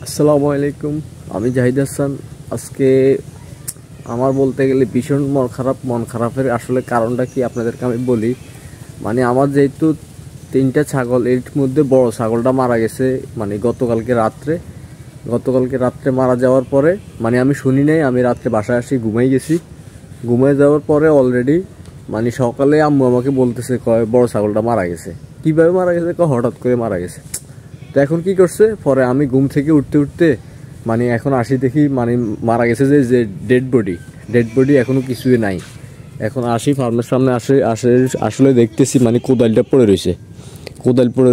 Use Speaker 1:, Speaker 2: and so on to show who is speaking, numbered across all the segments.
Speaker 1: আসসালামু আলাইকুম। আমি জাহিদ হাসান। আজকে আমার বলতে গেলে ভীষণ মন খারাপের আসলে কারণটা কি আপনাদেরকে আমি বলি। মানে আমার যেহেতু তিনটা ছাগল, এর মধ্যে বড় ছাগলটা মারা গেছে মানে গতকালকে রাত্রে মারা যাওয়ার পরে মানে আমি শুনি নাই। আমি রাত্রে বাসায় আসি, ঘুমাই যাওয়ার পরে অলরেডি মানে সকালে আম্মু আমাকে বলতেছে, কয় বড় ছাগলটা মারা গেছে। কীভাবে মারা গেছে? হঠাৎ করে মারা গেছে। তো এখন কি করছে, পরে আমি ঘুম থেকে উঠতে মানে এখন আসি দেখি মানে মারা গেছে যে ডেড বডি এখনো কিছুই নাই। এখন আসি ফার্মের সামনে আসলে দেখতেছি মানে কোদাল পড়ে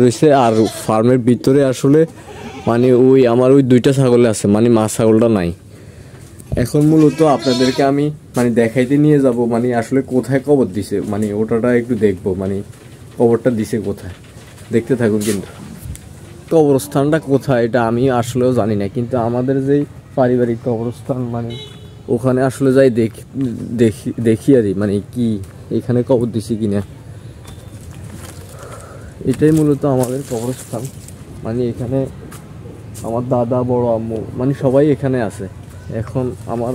Speaker 1: রয়েছে আর ফার্মের ভিতরে আসলে মানে আমার দুইটা ছাগলে আছে, মানে মা ছাগলটা নাই। এখন মূলত আপনাদেরকে আমি মানে দেখাইতে নিয়ে যাব, মানে আসলে কোথায় কবর দিছে, মানে ওটাটা একটু দেখবো, মানে কবরটা দিছে কোথায়, দেখতে থাকুন। কিন্তু কবরস্থানটা কোথায় এটা আমি আসলেও জানি না, কিন্তু আমাদের যেই পারিবারিক কবরস্থান মানে ওখানে আসলে যাই দেখি আর মানে কি এখানে কবর দিছি কিনা। এটাই মূলত আমাদের কবরস্থান। মানে এখানে আমার দাদা, বড় আম্মু মানে সবাই এখানে আছে। এখন আমার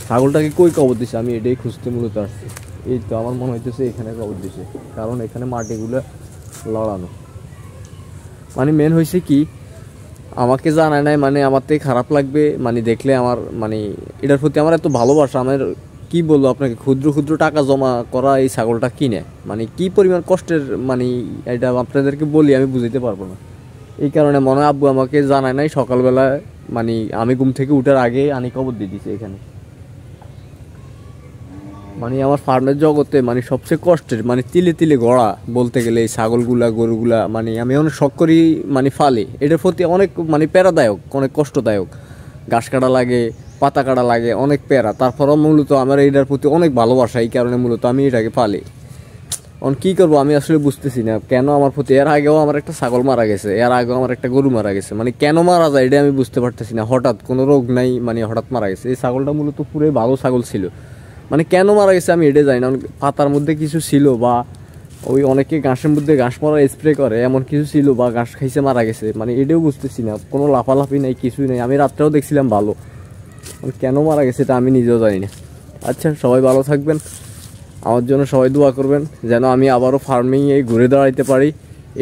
Speaker 1: ছাগলটাকে কই কবর দিছে আমি এটাই খুঁজতে মূলত আসছি। এই তো আমার মনে হইতেছে এখানে কবর দিছে, কারণ এখানে মাটিগুলো লড়ানো। মানে মেন হয়েছে কি, আমাকে জানায় নাই, মানে আমার থেকে খারাপ লাগবে মানে দেখলে আমার, মানে এটার প্রতি আমার এত ভালোবাসা। আমার কি বলবো আপনাকে, ক্ষুদ্র টাকা জমা করা এই ছাগলটা কিনে মানে কি পরিমাণ কষ্টের, মানে এটা আপনাদেরকে বলি আমি বুঝাইতে পারবো না। এই কারণে মনে হয় আব্বু আমাকে জানায় নাই, সকালবেলায় মানে আমি ঘুম থেকে উঠার আগে আনি কবর দিয়ে দিছে এখানে। মানে আমার ফার্মের জগতে মানে সবচেয়ে কষ্টের, মানে তিলে গড়া বলতে গেলে এই ছাগলগুলা গরুগুলা, মানে আমি অনেক শখ করি মানে ফালি। এটার প্রতি অনেক মানে প্যারাদায়ক, অনেক কষ্টদায়ক। ঘাস কাটা লাগে, পাতা কাটা লাগে, অনেক প্যারা। তারপরও মূলত আমার এটার প্রতি অনেক ভালোবাসা, এই কারণে মূলত আমি এটাকে ফালি। এখন কী করবো আমি আসলে বুঝতেছি না কেন আমার প্রতি। এর আগেও আমার একটা ছাগল মারা গেছে, এর আগেও আমার একটা গরু মারা গেছে, মানে কেন মারা যায় এটা আমি বুঝতে পারতেছি না। হঠাৎ কোনো রোগ নাই, মানে হঠাৎ মারা গেছে। এই ছাগলটা মূলত পুরোই ভালো ছাগল ছিল, মানে কেন মারা গেছে আমি এটা জানি না। পাতার মধ্যে কিছু ছিল, বা ওই অনেকে ঘাসের মধ্যে ঘাস মারা স্প্রে করে, এমন কিছু ছিল, বা ঘাস খাইছে মারা গেছে, মানে এটাও বুঝতেছি না। কোনো লাফালাফি নাই, কিছুই নেই। আমি রাত্রেও দেখছিলাম ভালো, কেন মারা গেছে এটা আমি নিজেও জানি না। আচ্ছা, সবাই ভালো থাকবেন, আমার জন্য সবাই দোয়া করবেন যেন আমি আবারও ফার্মিংয়ে ঘুরে দাঁড়াইতে পারি,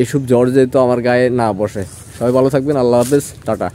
Speaker 1: এইসব জ্বর যেহেতু আমার গায়ে না বসে। সবাই ভালো থাকবেন, আল্লাহ হাফেজ, টাটা।